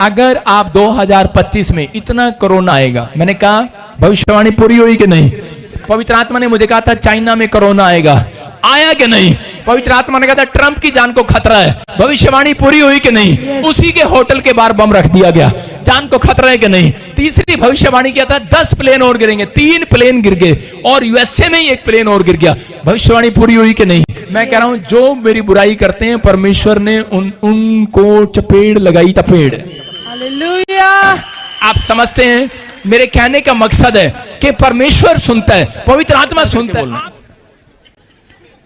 अगर आप 2025 में इतना कोरोना आएगा, मैंने कहा भविष्यवाणी पूरी हुई कि नहीं? पवित्र आत्मा ने मुझे कहा था चाइना में कोरोना आएगा, आया कि नहीं? पवित्र आत्मा ने कहा था ट्रंप की जान को खतरा है, भविष्यवाणी पूरी हुई कि नहीं? उसी के होटल के बाहर बम रख दिया गया, जान को खतरा है कि नहीं? तीसरी भविष्यवाणी किया था 10 प्लेन और गिरेंगे, 3 प्लेन गिर गए और यूएसए में ही 1 प्लेन और गिर गया, भविष्यवाणी पूरी हुई कि नहीं? मैं कह रहा हूं जो मेरी बुराई करते हैं परमेश्वर ने उनको चपेड़ लगाई, चपेड़। हालेलुया। आप समझते हैं मेरे कहने का मकसद है कि परमेश्वर सुनता है, पवित्र आत्मा सुनता है।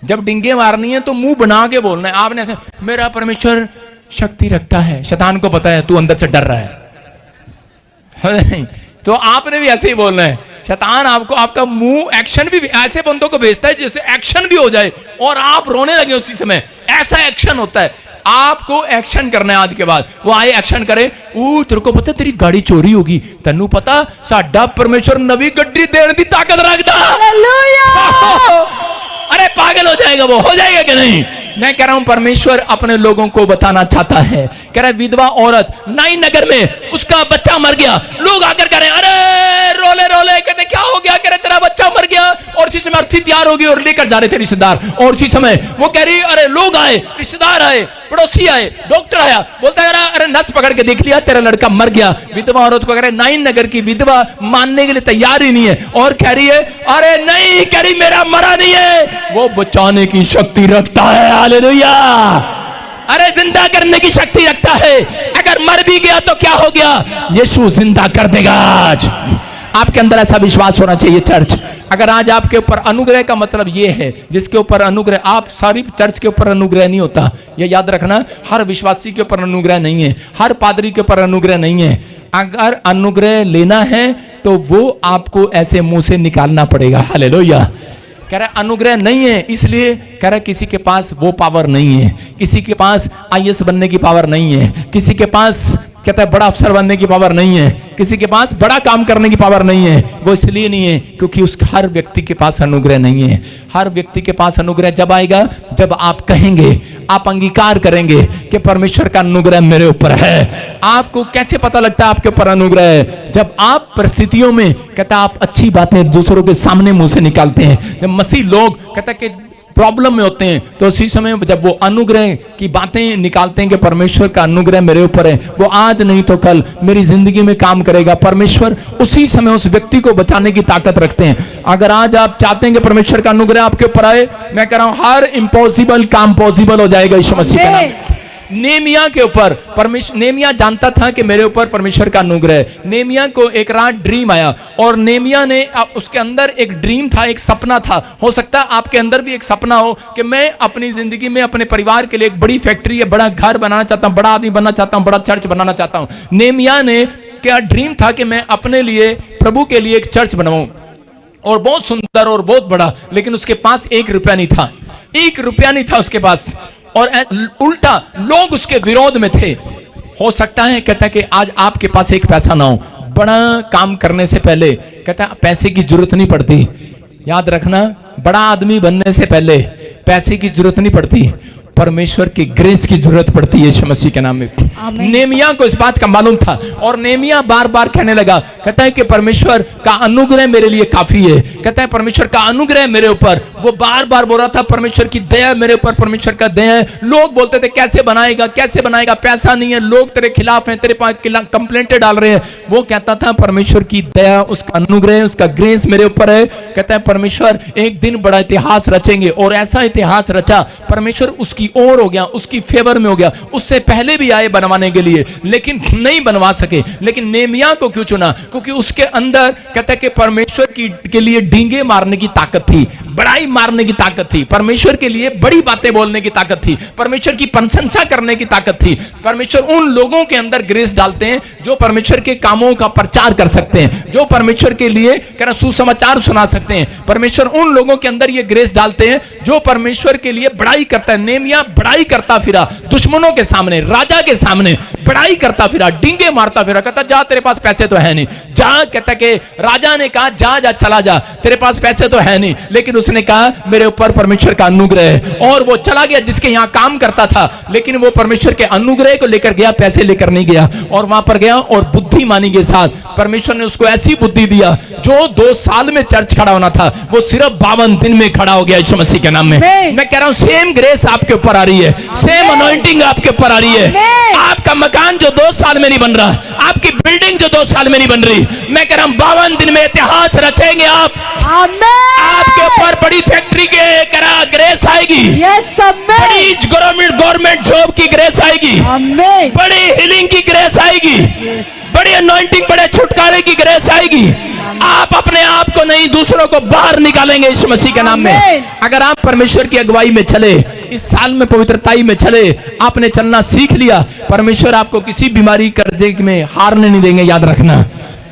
जब डिंगे मारनी है तो मुंह बना के बोलना है। आपने ऐसे, मेरा परमेश्वर शक्ति रखता है, शैतान को पता है तू अंदर से डर रहा है, तो आपने भी ऐसे ही बोलना है। शैतान आपको, आपका मुंह एक्शन भी ऐसे बंदों को भेजता है जैसे एक्शन भी हो जाए और आप रोने लगे उसी समय, ऐसा एक्शन होता है। आपको एक्शन करना है आज के बाद। वो आए एक्शन करे, तेरे को पता तेरी गाड़ी चोरी होगी, तेनू पता साडा परमेश्वर नवी गड्डी देने की ताकत रखता। अरे पागल हो जाएगा वो, हो जाएगा कि नहीं? मैं कह रहा हूं परमेश्वर अपने लोगों को बताना चाहता है। कह रहा है विधवा औरत नाई नगर में उसका बच्चा मर गया, लोग आकर कह रहे हैं अरे रोले रोले, कहते क्या हो गया? कह रहे तेरा बच्चा मर गया। और उसी समय अर्थी तैयार हो गई और लेकर जा रहे थे रिश्तेदार, और उसी समय वो कह रही अरे लोग आए, रिश्तेदार आए, पड़ोसी आए, डॉक्टर आया, बोलता है अरे नस पकड़ के देख लिया तेरा लड़का मर गया। विधवा औरत को कह रहे नाई नगर की विधवा मानने के लिए तैयार ही नहीं है और कह रही है अरे नहीं, कह रही मेरा मरा नहीं है, वो बचाने की शक्ति रखता है। हालेलुया। अरे जिंदा करने की शक्ति रखता है। अगर मर भी गया तो क्या हो गया? यीशु जिंदा कर देगा। आज आपके अंदर ऐसा विश्वास होना चाहिए चर्च। अगर आज आपके ऊपर अनुग्रह का मतलब ये है जिसके ऊपर अनुग्रह, आप सारी चर्च के ऊपर अनुग्रह नहीं होता, ये याद रखना। हर विश्वासी के ऊपर अनुग्रह नहीं है, हर पादरी के ऊपर अनुग्रह नहीं है। अगर अनुग्रह लेना है तो वो आपको ऐसे मुंह से निकालना पड़ेगा। हालेलुया। कह रहा अनुग्रह नहीं है, इसलिए कह रहा किसी के पास वो पावर नहीं है, किसी के पास आईएएस बनने की पावर नहीं है, किसी के पास कहता है बड़ा अफसर बनने की पावर नहीं है, किसी के पास बड़ा काम करने की पावर नहीं है। वो इसलिए नहीं है क्योंकि उस हर व्यक्ति के पास अनुग्रह नहीं है। हर व्यक्ति के पास अनुग्रह जब आएगा जब आप कहेंगे, आप अंगीकार करेंगे कि परमेश्वर का अनुग्रह मेरे ऊपर है। आपको कैसे पता लगता है आपके ऊपर अनुग्रह है? जब आप परिस्थितियों में कहता आप अच्छी बातें दूसरों के सामने मुंह से निकालते हैं। जब मसीह लोग कहता कि प्रॉब्लम में होते हैं तो उसी समय जब वो अनुग्रह की बातें निकालते हैं कि परमेश्वर का अनुग्रह मेरे ऊपर है, वो आज नहीं तो कल मेरी जिंदगी में काम करेगा, परमेश्वर उसी समय उस व्यक्ति को बचाने की ताकत रखते हैं। अगर आज आप चाहते हैं कि परमेश्वर का अनुग्रह आपके ऊपर आए, मैं कह रहा हूं हर इम्पॉसिबल काम पॉसिबल हो जाएगा यीशु मसीह के नाम। नेमिया के ऊपर परमेश्वर, नेमिया जानता था कि मेरे ऊपर परमेश्वर का अनुग्रह है। नेमिया को एक रात ड्रीम आया और नेमिया ने, उसके अंदर एक ड्रीम था, एक सपना था। हो सकता है आपके अंदर भी एक सपना हो कि मैं अपनी जिंदगी में अपने परिवार के लिए एक बड़ी फैक्ट्री या बड़ा घर बनाना चाहता हूं, बड़ा आदमी बनना चाहता हूं, बड़ा चर्च बनाना चाहता हूं। नेमिया ने क्या ड्रीम था कि मैं अपने लिए, प्रभु के लिए एक चर्च बनाऊं और बहुत सुंदर और बहुत बड़ा, लेकिन उसके पास 1 रुपया नहीं था, 1 रुपया नहीं था उसके पास, और उल्टा लोग उसके विरोध में थे। हो सकता है कहता कि आज आपके पास 1 पैसा ना हो, बड़ा काम करने से पहले कहता पैसे की जरूरत नहीं पड़ती। याद रखना, बड़ा आदमी बनने से पहले पैसे की जरूरत नहीं पड़ती, परमेश्वर की ग्रेस की जरूरत पड़ती है यीशु मसीह के नाम में। नेमिया को इस बात का मालूम था और नेमिया बार बार कहने लगा, कहता है कि परमेश्वर का अनुग्रह मेरे लिए काफी है, कहता है परमेश्वर का अनुग्रह मेरे ऊपर। वो बार बार बोल रहा था परमेश्वर की दया मेरे ऊपर, परमेश्वर का दया है। लोग बोलते थे कैसे बनाएगा, कैसे बनाएगा, पैसा नहीं है, लोग तेरे खिलाफ हैं, तेरे पास कंप्लेंट डाल रहे हैं। वो कहता था परमेश्वर की दया, उसका अनुग्रह, उसका ग्रेस मेरे ऊपर है। कहता है परमेश्वर एक दिन बड़ा इतिहास रचेंगे, और ऐसा इतिहास रचा, परमेश्वर उसकी ओर हो गया, उसकी फेवर में हो गया। उससे पहले भी आए बनवाने के लिए लेकिन नहीं बनवा सके। लेकिन नेमिया को क्यों चुना? क्योंकि उसके अंदर कहता है कि परमेश्वर के लिए डींगे मारने की ताकत थी, बड़ाई मारने की ताकत थी, परमेश्वर के लिए बड़ी बातें बोलने की ताकत थी, परमेश्वर की प्रशंसा करने की ताकत थी। परमेश्वर उन लोगों के अंदर ग्रेस डालते हैं जो परमेश्वर के कामों का प्रचार कर सकते हैं, जो परमेश्वर के लिए कहना सुसमाचार सुना सकते हैं। परमेश्वर उन लोगों के अंदर ये ग्रेस डालते हैं जो परमेश्वर के लिए बड़ाई करता है। नेमिया दिया, बड़ाई करता फिरा दुश्मनों के सामने, राजा के सामने बड़ाई करता फिरा, डींगे मारता फिरा। कहता जा तेरे पास पैसे तो है नहीं, जा। कहता कि राजा ने कहा जा जा चला जा, तेरे पास पैसे तो है नहीं, लेकिन उसने कहा मेरे ऊपर परमेश्वर का अनुग्रह है। और वो चला गया जिसके यहाँ काम करता था, लेकिन वो परमेश्वर के अनुग्रह को लेकर गया, पैसे लेकर नहीं गया। और वहां पर गया और बुद्धिमानी के साथ परमेश्वर ने उसको ऐसी बुद्धि दिया, जो 2 साल में चर्च खड़ा होना था वो सिर्फ 52 दिन में खड़ा हो गया यीशु मसीह के नाम में। मैं कह रहा हूं सेम ग्रेस आपके ऊपर आ रही है, सेम अनॉइंटिंग आपके ऊपर आ रही है। आपका मकान जो 2 साल में नहीं बन रहा, आपकी बिल्डिंग जो 2 साल में नहीं बन रही, मैं कह रहा हूं 52 दिन में इतिहास रचेंगे आप। आपके ऊपर बड़ी फैक्ट्री के करा ग्रेस आएगी, बड़ी गवर्नमेंट जॉब की ग्रेस आएगी, बड़ी हीलिंग की ग्रेस आएगी, बड़ी अनॉइंटिंग, बड़े छुटकारे की ग्रेस आएगी। आप अपने आप को नहीं, दूसरों को बाहर निकालेंगे यीशु मसीह के नाम में। अगर आप परमेश्वर की अगुवाई में चले, इस साल में पवित्रताई में चले, आपने चलना सीख लिया, परमेश्वर आपको किसी बीमारी कर्जे में हारने नहीं देंगे, याद रखना।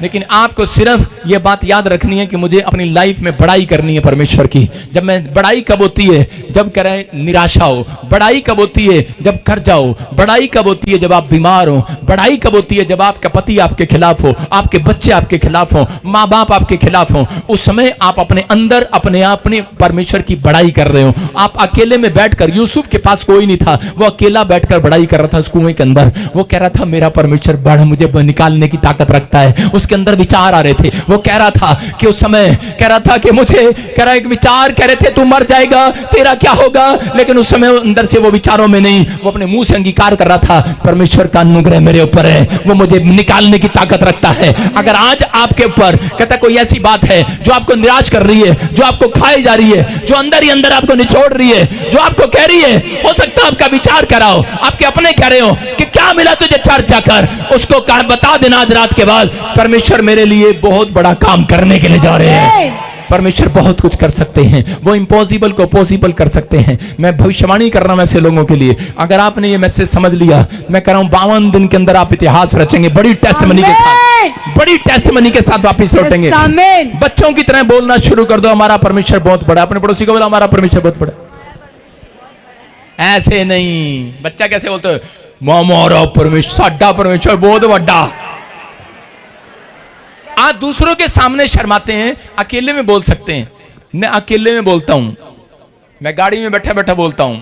लेकिन आपको सिर्फ ये बात याद रखनी है कि मुझे अपनी लाइफ में बड़ाई करनी है परमेश्वर की। जब मैं बड़ाई कब होती है? जब करें निराशा हो। बड़ाई कब होती है? जब कर्जा हो। बड़ाई कब होती है? जब आप बीमार हो। बड़ाई कब होती है? जब आपका पति आपके खिलाफ हो, आपके बच्चे आपके खिलाफ हो, माँ बाप आपके खिलाफ हो। उस समय आप अपने अंदर अपने परमेश्वर की बड़ाई कर रहे हो। आप अकेले में बैठकर, यूसुफ के पास कोई नहीं था, वो अकेला बैठकर बड़ाई कर रहा था उस कुएं के अंदर। वो कह रहा था मेरा परमेश्वर बड़ मुझे निकालने की ताकत रखता है। उसके अंदर विचार आ रहे थे। वो कह रहा था कि उस समय कह रहा था कि मुझे कह रहा एक विचार कह रहे थे तू मर जाएगा, तेरा क्या होगा, लेकिन उस समय अंदर से वो विचारों में नहीं, वो अपने मुंह से अंगीकार कर रहा था परमेश्वर का अनुग्रह मेरे ऊपर है, वो मुझे निकालने की ताकत रखता है। अगर आज आपके ऊपर कहता कोई ऐसी बात है जो आपको निराश कर रही है, जो आपको खाई जा रही है, जो अंदर ही अंदर आपको निचोड़ रही है, जो आपको कह रही है, हो सकता है आपका विचार कराओ, आपके अपने कह रहे हो कि क्या मिला तुझे चर्च जाकर, उसको बता देना आज रात के बाद परमेश्वर मेरे लिए बहुत बड़ा काम करने के लिए जा रहे हैं। परमेश्वर बहुत कुछ कर सकते हैं, वो इम्पॉसिबल को पॉसिबल कर सकते हैं। मैं भविष्यवाणी कर रहा हूं ऐसे लोगों के लिए। अगर आपने ये मैसेज समझ लिया, मैं कह रहा हूं 52 दिन के अंदर आप इतिहास रचेंगे, बड़ी टेस्टमनी के साथ, बड़ी टेस्टमनी के साथ वापस लौटेंगे। बच्चों की तरह बोलना शुरू कर दो हमारा परमेश्वर बहुत बड़ा। अपने पड़ोसी को बोला हमारा परमेश्वर बहुत बड़ा। ऐसे नहीं, बच्चा कैसे बोलते हो? हमारा परमेश्वर, साडा परमेश्वर बहुत बड़ा। आप दूसरों के सामने शर्माते हैं, अकेले में बोल सकते हैं। मैं अकेले में बोलता हूं, मैं गाड़ी में बैठा बैठा बोलता हूं,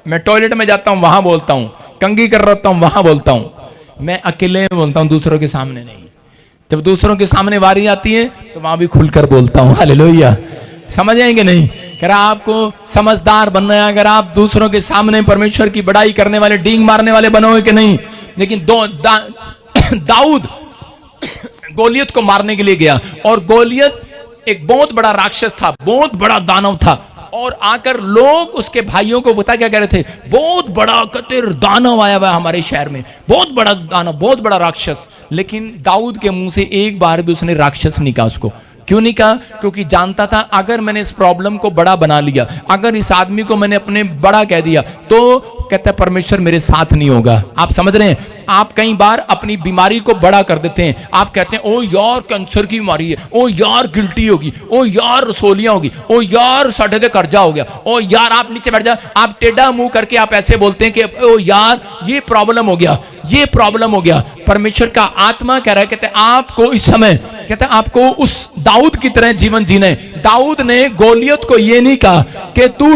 मैं टॉयलेट में जाता हूं वहां बोलता हूं, कंघी कर रहा हूं वहां बोलता हूं। मैं अकेले में बोलता हूं, दूसरों के सामने नहीं। जब दूसरों के सामने वारी आती है तो वहां भी खुलकर बोलता हूं। हालेलुया। समझ आएंगे नहीं? कह रहा आपको समझदार बनना है। अगर आप दूसरों के सामने परमेश्वर की बड़ाई करने वाले, डींग मारने वाले बनोगे कि नहीं? लेकिन दाऊद गोलियत को मारने के लिए गया, और गोलियत एक बहुत बड़ा राक्षस था, बहुत बड़ा दानव था। और आकर लोग उसके भाइयों को बता क्या कह रहे थे, बहुत बड़ा कतिर दानव आया हुआ हमारे शहर में, बहुत बड़ा दानव, बहुत बड़ा राक्षस। लेकिन दाऊद के मुंह से एक बार भी उसने राक्षस नहीं कहा उसको। क्यों नहीं कहा? क्योंकि जानता था अगर मैंने इस प्रॉब्लम को बड़ा बना लिया, अगर इस आदमी को मैंने अपने बड़ा कह दिया, तो कहता है परमेश्वर मेरे साथ नहीं होगा। आप समझ रहे हैं? आप कई बार अपनी बीमारी को बड़ा कर देते हैं। आप कहते हैं ओ यार कैंसर की बीमारी है, ओ यार गिल्टी होगी, ओ यार रसोलियां होगी, ओ यार साढ़े से कर्जा हो गया, ओ यार। आप नीचे बैठ जा, आप टेढ़ा मुंह करके आप ऐसे बोलते हैं कि ओ यार ये प्रॉब्लम हो गया, ये प्रॉब्लम हो गया। परमेश्वर का आत्मा कह रहा है, कहते हैं आपको इस समय, कहते हैं आपको उस दाऊद की तरह जीवन जीना है। दाऊद ने गोलियत को ये नहीं कहा कि तू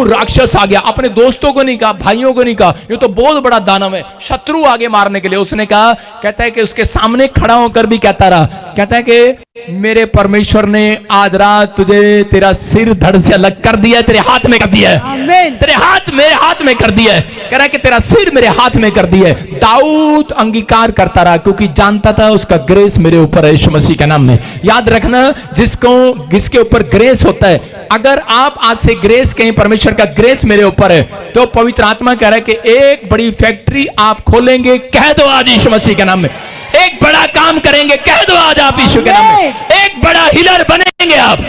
राक्षस आ गया, अपने दोस्तों को नहीं कहा, भाइयों को नहीं कहा ये तो बहुत बड़ा दानव है, शत्रु आगे मारने के लिए उसने कहा। कहता है कि उसके सामने खड़ा होकर भी कहता रहा, कहता है कि मेरे परमेश्वर ने आज रात तुझे तेरा सिर धड़ से अलग कर दिया है, तेरे हाथ में कर दिया है, तेरे हाथ मेरे हाथ में कर दिया है। कह रहा है कि तेरा सिर मेरे हाथ में कर दिया है। दाऊद अंगीकार करता रहा क्योंकि जानता था उसका ग्रेस मेरे ऊपर है यीशु मसीह के नाम में। याद रखना, जिसके ऊपर ग्रेस होता है, अगर आप आज से ग्रेस कहें परमेश्वर का ग्रेस मेरे ऊपर है, तो पवित्र आत्मा कह रहा है कि एक बड़ी फैक्ट्री आप खोलेंगे। कह दो आज यीशु मसीह के नाम में। एक बड़ा काम करेंगे, कह दो आज आप यीशु के नाम में। एक बड़ा हीलर बनेंगे आप,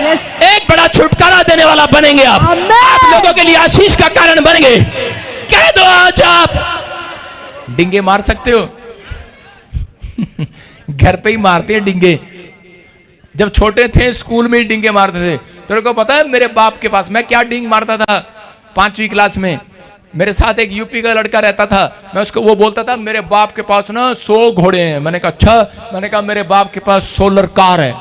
एक बड़ा छुटकारा देने वाला बनेंगे आप लोगों के लिए आशीष का कारण बनेंगे। कह दो आज आप। डिंगे मार सकते हो घर पे ही मारते हैं डिंगे। जब छोटे थे स्कूल में ही डिंगे मारते थे। तेरे को पता है मेरे बाप के पास मैं क्या डिंग मारता था 5वीं क्लास में? मेरे साथ एक यूपी का लड़का रहता था, मैं उसको वो बोलता था मेरे बाप के पास ना 100 घोड़े हैं। मैंने कहा अच्छा? मैंने कहा मेरे बाप के पास सोलर कार है।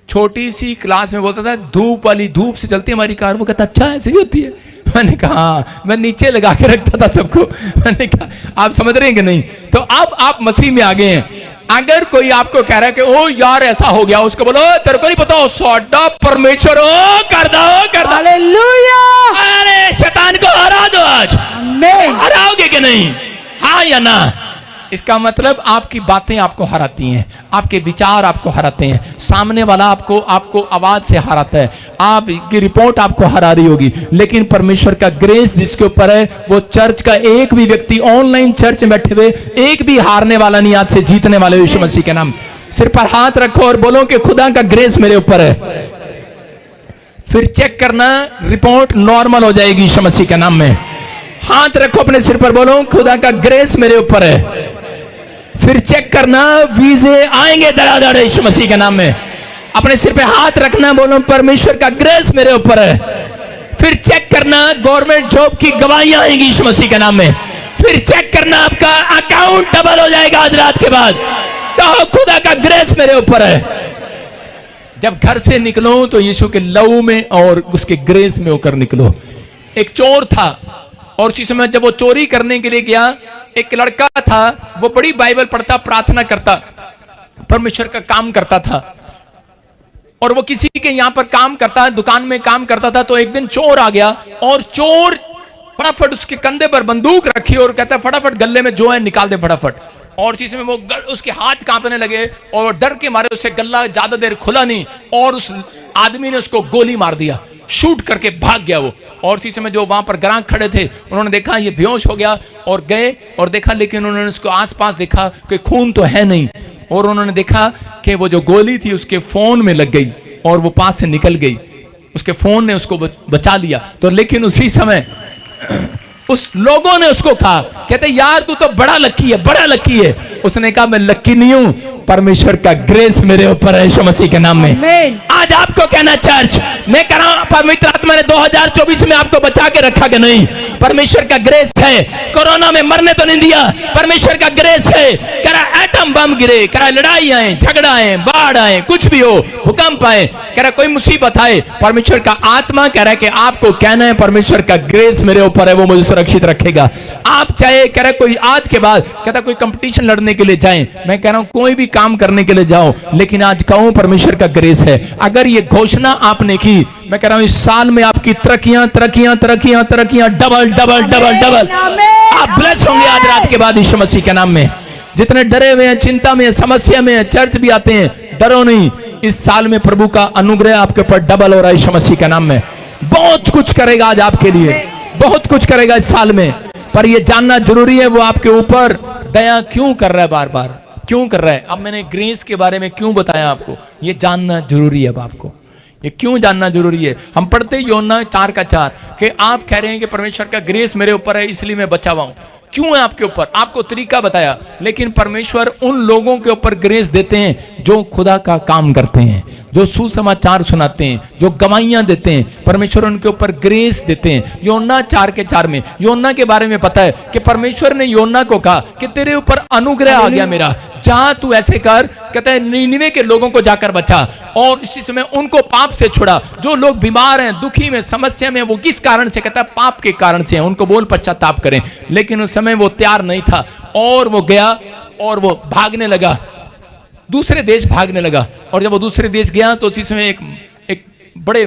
छोटी सी क्लास में बोलता था धूप वाली, धूप से चलती है हमारी कार। वो कहता अच्छा ऐसे भी होती है? मैंने कहा हाँ। मैं नीचे लगा के रखता था सबको। मैंने कहा आप समझ रहे हैं कि नहीं? तो अब आप मसीह में आ गए हैं। अगर कोई आपको कह रहा है कि ओ यार ऐसा हो गया, उसको बोलो तेरे को नहीं पता साडा परमेश्वर ओ कर दो हालेलुया। अरे शैतान को हरा दो आज। आमीन। हराओगे कि नहीं? हाँ या ना? इसका मतलब आपकी बातें आपको हराती हैं, आपके विचार आपको हराते हैं, सामने वाला आपको आवाज से हराता है, आपकी रिपोर्ट आपको हरा रही होगी। लेकिन परमेश्वर का ग्रेस जिसके ऊपर है, वो चर्च का एक भी व्यक्ति ऑनलाइन चर्च में बैठे हुए एक भी हारने वाला नहीं, आज से जीतने वाले यीशु मसीह के नाम। सिर पर हाथ रखो और बोलो कि खुदा का ग्रेस मेरे ऊपर है। फिर चेक करना, रिपोर्ट नॉर्मल हो जाएगी यीशु मसीह के नाम में। हाथ रखो अपने सिर पर, बोलो खुदा का ग्रेस मेरे ऊपर है। फिर चेक करना, वीजे आएंगे धड़ाधड़ यीशु मसीह के नाम में। अपने सिर पे हाथ रखना, बोलो परमेश्वर का ग्रेस मेरे ऊपर है। फिर चेक करना, गवर्नमेंट जॉब की गवाहियां आएंगी यीशु मसीह के नाम में। फिर चेक करना, आपका अकाउंट डबल हो जाएगा आज रात के बाद। तो खुदा का ग्रेस मेरे ऊपर है। जब घर से निकलो तो यीशु के लहू में और उसके ग्रेस में होकर निकलो। एक चोर था और उसी समय जब वो चोरी करने के लिए गया, एक लड़का था, वो बड़ी बाइबल पढ़ता, प्रार्थना करता, परमेश्वर का काम करता था। और वो किसी के यहां पर काम करता, दुकान में काम करता था। तो एक दिन चोर आ गया और चोर फटाफट उसके कंधे पर बंदूक रखी और कहता फटाफट गले में जो है निकाल दे फटाफट। और इसी में वो उसके हाथ कांपने लगे और डर के मारे उसे गला ज्यादा देर खुला नहीं और उस आदमी ने उसको गोली मार दिया, शूट करके भाग गया वो। और इसी समय जो वहां पर ग्राहक खड़े थे उन्होंने देखा ये बेहोश हो गया और गए और देखा, लेकिन उन्होंने उसको आसपास देखा कि खून तो है नहीं। और उन्होंने देखा कि वो जो गोली थी उसके फोन में लग गई और वो पास से निकल गई, उसके फोन ने उसको बचा लिया। तो लेकिन उसी समय उस लोगों ने उसको कहा, कहते यार तू तो बड़ा लकी है, बड़ा लकी है। उसने कहा मैं लकी नहीं हूं, परमेश्वर का ग्रेस मेरे ऊपर है यीशु मसीह के नाम में। आज आपको कहना चर्च, मैं कह रहा हूं पवित्र आत्मा ने 2024 में आपको बचा के रखा कि नहीं? परमेश्वर का ग्रेस है। कोरोना में मरने तो नहीं दिया, परमेश्वर का ग्रेस है। कह रहा एटम बम गिरे, कह रहा लड़ाई आए, झगड़ा आए, बाढ़ आए, कुछ भी हो, भूकंप आए, कह रहा कोई मुसीबत आए, परमेश्वर का आत्मा कह रहा है कि आपको कहना है परमेश्वर का ग्रेस मेरे ऊपर है, वो मुझे सुरक्षित रखेगा। आप चाहे कह रहा कोई आज के बाद कहता कोई कंपटीशन लड़ने के लिए जाएं, मैं कह रहा हूं कोई भी काम करने के लिए जाओ, लेकिन आज कहूं परमेश्वर का ग्रेस है। अगर ये घोषणा आपने की, मैं कह रहा हूं इस साल में आपकी तरक्कियां तरक्कियां तरक्कियां तरक्कियां डबल डबल डबल डबल, आप ब्लेस होंगे आज रात के बाद यीशु मसीह के नाम में। जितने डरे हुए हैं, चिंता में, समस्या में, चर्च भी आते हैं, डरो नहीं। इस साल में प्रभु का अनुग्रह आपके ऊपर डबल हो रहा है यीशु मसीह के नाम में। बहुत कुछ करेगा आज आपके लिए, बहुत कुछ करेगा इस साल में। पर यह जानना जरूरी है वो आपके ऊपर दया क्यों कर रहा है, बार बार क्यों कर रहा है। अब मैंने ग्रेस के बारे में क्यों बताया आपको, ये जानना जरूरी है। अब आपको ये क्यों जानना जरूरी है। हम पढ़ते यूहन्ना 4:4 कि आप कह रहे हैं कि परमेश्वर का ग्रेस मेरे ऊपर है इसलिए मैं बचा हुआ हूं। क्यों है आपके ऊपर, आपको तरीका बताया। लेकिन परमेश्वर उन लोगों के ऊपर ग्रेस देते हैं जो खुदा का काम करते हैं, जो सुसमाचार सुनाते हैं, जो गवाहियां देते हैं, परमेश्वर उनके ऊपर ग्रेस देते हैं। यूहन्ना 4:4 में यूहन्ना के बारे में पता है कि परमेश्वर ने यूहन्ना को कहा कि तेरे ऊपर अनुग्रह आ गया मेरा, जा तू ऐसे कर, कहता है निनिवे के लोगों को जाकर बचा और इसी समय उनको पाप से छुड़ा। जो लोग बीमार हैं, दुखी में, समस्या में, वो किस कारण से, कहता है पाप के कारण से हैं, उनको बोल पश्चाताप करें। लेकिन उस समय वो तैयार नहीं था और वो गया और वो भागने लगा, दूसरे देश भागने लगा। और जब वो दूसरे देश गया तो उसी समय एक बड़े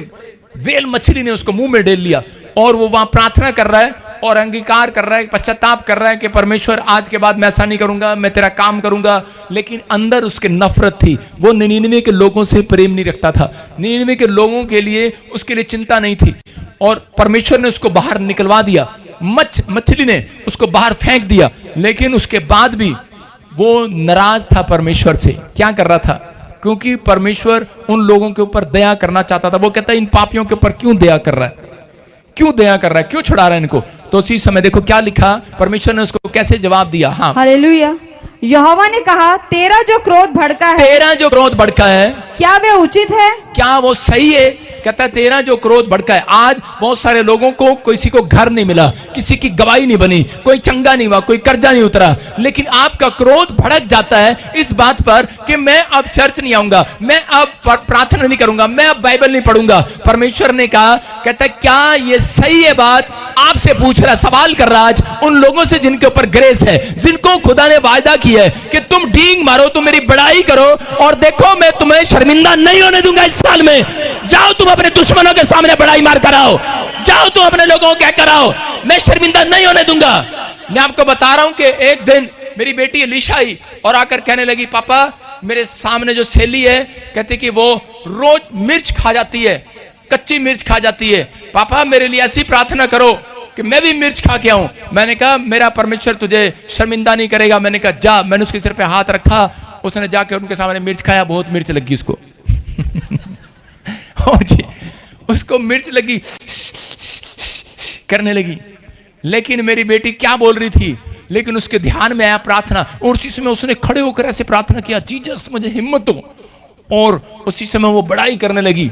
वेल मछली ने उसको मुंह में डाल लिया और वो वहां प्रार्थना कर रहा है और अंगीकार कर रहा है, पश्चाताप कर रहा है कि परमेश्वर आज के बाद मैं ऐसा नहीं करूंगा, मैं तेरा काम करूंगा। लेकिन अंदर उसके नफरत थी, वो निनिवे के लोगों से प्रेम नहीं रखता था, निनिवे के लोगों के लिए उसके लिए चिंता नहीं थी और परमेश्वर ने उसको बाहर निकलवा दिया। मछली ने उसको बाहर फेंक दिया, लेकिन उसके बाद भी वो नाराज था परमेश्वर से। क्या कर रहा था? क्योंकि परमेश्वर उन लोगों के ऊपर दया करना चाहता था। वो कहता है इन पापियों के ऊपर क्यों दया कर रहा है, क्यों दया कर रहा है, क्यों छुड़ा रहा है इनको। तो उसी समय देखो क्या लिखा, परमेश्वर ने उसको कैसे जवाब दिया। हाँ हालेलुया। यहोवा ने कहा, तेरा जो क्रोध भड़का है, तेरा जो क्रोध भड़का है क्या वे उचित है? क्या वो सही है? कहता है तेरा जो क्रोध भड़का है। आज बहुत सारे लोगों को, किसी को घर नहीं मिला, किसी की गवाही नहीं बनी, कोई चंगा नहीं हुआ, कोई कर्जा नहीं उतरा, लेकिन आपका क्रोध भड़क जाता है इस बात पर कि मैं अब चर्च नहीं आऊंगा, मैं अब प्रार्थना नहीं करूंगा, मैं अब बाइबल नहीं पढ़ूंगा। परमेश्वर ने कहा, कहता है क्या ये सही है? बात आपसे पूछ रहा, सवाल कर रहा आज उन लोगों से जिनके ऊपर ग्रेस है, जिनको खुदा ने वायदा किया है कि तुम डींग मारो, तुम मेरी बड़ाई करो और देखो मैं तुम्हें शर्मिंदा नहीं होने दूंगा इस साल में। जाओ तुम अपने दुश्मनों के सामने बड़ाई मार कर आओ, जाओ तुम अपने लोगों को कह कर आओ, मैं शर्मिंदा नहीं होने दूंगा। मैं आपको बता रहा हूं कि एक दिन मेरी बेटी अलीशा आई और आकर कहने लगी, पापा मेरे सामने जो सहेली है, कहती कि वो रोज मिर्च खा जाती है, कच्ची मिर्च खा जाती है, पापा मेरे लिए ऐसी प्रार्थना करो कि मैं भी मिर्च खा के आऊं। मैंने कहा मेरा परमेश्वर तुझे शर्मिंदा नहीं करेगा। मैंने कहा जा। मैंने उसके सिर पे हाथ रखा, उसने जाके उनके सामने मिर्च खाया, बहुत मिर्च लगी उसको। और जी उसको मिर्च लगी, करने लगी, लेकिन मेरी बेटी क्या बोल रही थी, लेकिन उसके ध्यान में आया प्रार्थना, और उसी समय उसने खड़े होकर ऐसे प्रार्थना किया, जीसस मुझे हिम्मत दो। और उसी समय वो बड़ाई करने लगी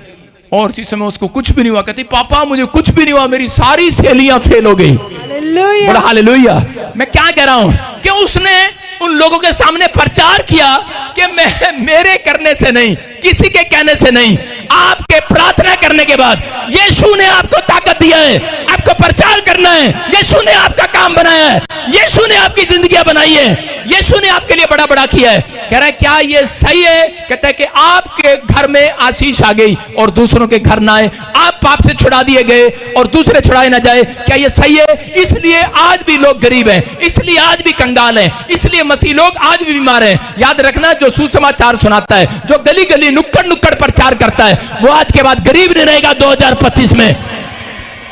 और उसी समय उसको कुछ भी नहीं हुआ। कहती पापा मुझे कुछ भी नहीं हुआ, मेरी सारी सहेलियां फेल हो गई। हालेलुया। बड़ा हालेलुया। मैं क्या कह रहा हूं कि उसने उन लोगों के सामने प्रचार किया कि मैं मेरे करने से नहीं, किसी के कहने से नहीं, आपके प्रार्थना करने के बाद यीशु ने आपको ताकत दिया है, आपको प्रचार करना है, यीशु ने आपका काम बनाया है, यीशु ने आपकी जिंदगी बनाई है, यीशु ने आपके लिए बड़ा बड़ा किया है। कह रहा है क्या ये सही है? कहता है कि आपके घर में आशीष आ गई और दूसरों के घर ना आए, आप पाप से छुड़ा दिए गए और दूसरे छुड़ाए ना जाए, क्या ये सही है? इसलिए आज भी लोग गरीब हैं, इसलिए आज भी कंगाल हैं, इसलिए मसीह लोग आज भी बीमार हैं। याद रखना, जो सुसमाचार सुनाता है, जो गली गली नुक्कड़ नुक्कड़ प्रचार करता है, वो आज के बाद गरीब नहीं रहेगा 2025 में।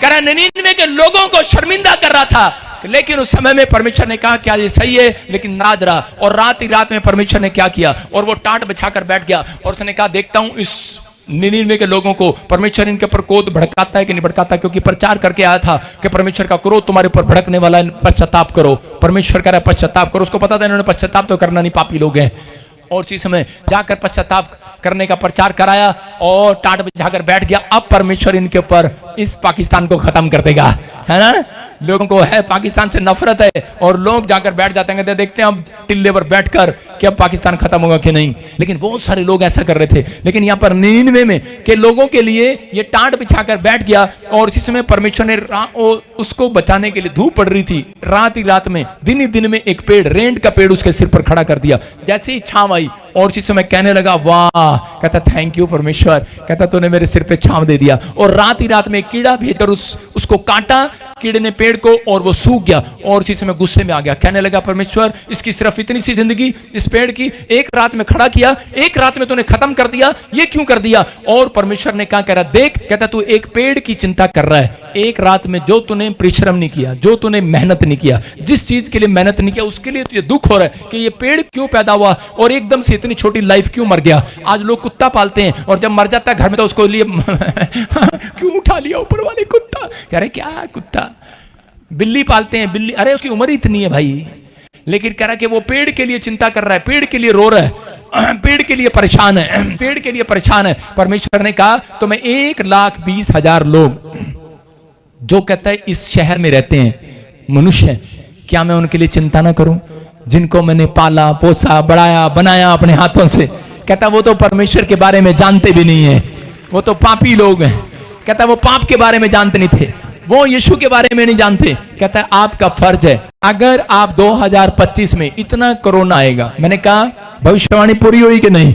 कह रहा 99 के लोगों को शर्मिंदा कर रहा था, लेकिन उस समय में परमेश्वर ने कहा क्या ये सही है, लेकिन नाराज रहा। और रात ही रात में परमेश्वर ने क्या किया, और वो टाट बिछाकर बैठ गया और उसने कहा देखता हूं इस 99 के लोगों को परमेश्वर इनके ऊपर क्रोध भड़काता है कि नहीं भड़काता, क्योंकि प्रचार करके आया था कि परमेश्वर का क्रोध तुम्हारे ऊपर भड़कने वाला है, पश्चाताप करो। परमेश्वर कह रहा है पश्चाताप करो। उसको पता था इन्होंने पश्चाताप तो करना नहीं, पापी लोग हैं। और उसी समय जाकर पश्चाताप करने का प्रचार कराया और टाट बिछाकर बैठ गया। अब परमेश्वर इनके ऊपर इस पाकिस्तान को खत्म कर देगा, है ना। लोगों को है पाकिस्तान से नफरत है और लोग जाकर बैठ जाते हैं, कहते देखते हैं अब टिल्ले पर बैठकर कि अब पाकिस्तान खत्म होगा कि नहीं। लेकिन बहुत सारे लोग ऐसा कर रहे थे, लेकिन यहाँ पर 99 में के लोगों के लिए ये टाट बिछाकर बैठ गया। और इसी समय परमेश्वर ने उसको बचाने के लिए, धूप पड़ रही थी, रात ही रात में, दिन ही दिन में एक पेड़, रेंट का पेड़ उसके सिर पर खड़ा कर दिया। जैसे ही छांव आई और इसी समय कहने लगा वाह, कहता थैंक यू परमेश्वर, कहता तूने मेरे सिर पे छांव दे दिया। और रात ही रात में कीड़ा भेजकर उसको काटा, कीड़े ने पेड़ को, और वो सूख गया। और इसी समय गुस्से में आ गया, कहने लगा परमेश्वर इसकी सिर्फ इतनी सी जिंदगी, इस पेड़ की एक रात में खड़ा किया, एक रात में तूने खत्म कर दिया, ये क्यों कर दिया? और परमेश्वर ने कहा, कह रहा देख, कहता तू एक पेड़ की चिंता कर रहा है, एक रात में जो तूने परिश्रम नहीं किया, जो तूने मेहनत नहीं किया, जिस चीज के लिए मेहनत नहीं किया, उसके लिए तुझे दुख हो रहा है कि ये पेड़ क्यों पैदा हुआ और एकदम से इतनी छोटी लाइफ क्यों मर गया। आज लोग कुत्ता पालते हैं और जब मर जाता है घर में तो उसको लिए क्यों उठा लिया ऊपर वाले कुत्ता। कह रहे क्या कुत्ता, बिल्ली पालते हैं, बिल्ली, अरे उसकी उम्र इतनी है भाई। लेकिन कह रहा कि वो पेड़ के लिए चिंता कर रहा है, पेड़ के लिए रो रहा है, पेड़ के लिए परेशान है, पेड़ के लिए परेशान है। परमेश्वर ने कहा तो मैं 1,20,000 लोग जो कहता है इस शहर में रहते हैं मनुष्य, क्या मैं उनके लिए चिंता ना करूं, जिनको मैंने पाला पोसा बढ़ाया बनाया अपने हाथों से। कहता वो तो परमेश्वर के बारे में जानते भी नहीं है, वो तो पापी लोग हैं। कहता वो पाप के बारे में जानते नहीं थे, वो यीशु के बारे में नहीं जानते। कहता है आपका फर्ज है, अगर आप 2025 में इतना कोरोना आएगा, मैंने कहा भविष्यवाणी पूरी हुई कि नहीं?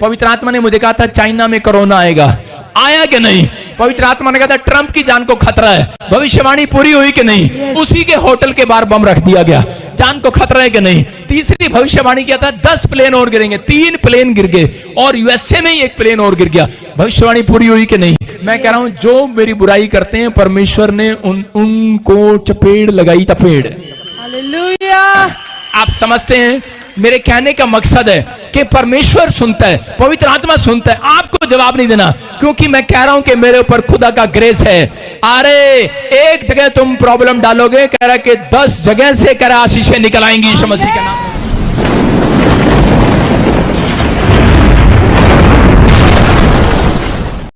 पवित्र आत्मा ने मुझे कहा था चाइना में कोरोना आएगा, आया कि नहीं? पवित्र आत्मा ने कहा था ट्रंप की जान को खतरा है, भविष्यवाणी पूरी हुई कि नहीं? उसी के होटल के बाहर बम रख दिया गया, जान को खतरा है कि नहीं? तीसरी भविष्यवाणी किया था 10 प्लेन और गिरेंगे, 3 प्लेन गिर गए और यूएसए में ही 1 प्लेन और गिर गया। भविष्यवाणी पूरी हुई कि नहीं? मैं कह रहा हूं जो मेरी बुराई करते हैं परमेश्वर ने उनको चपेड़ लगाई, चपेड़। हालेलुया। आप समझते हैं मेरे कहने का मकसद है कि परमेश्वर सुनता है, पवित्र आत्मा सुनता है, आपको जवाब नहीं देना, क्योंकि मैं कह रहा हूं कि मेरे ऊपर खुदा का ग्रेस है। अरे एक जगह तुम प्रॉब्लम डालोगे, कह रहा कि 10 जगह से कह रहा आशीषें निकल आएंगी यीशु मसीह के नाम।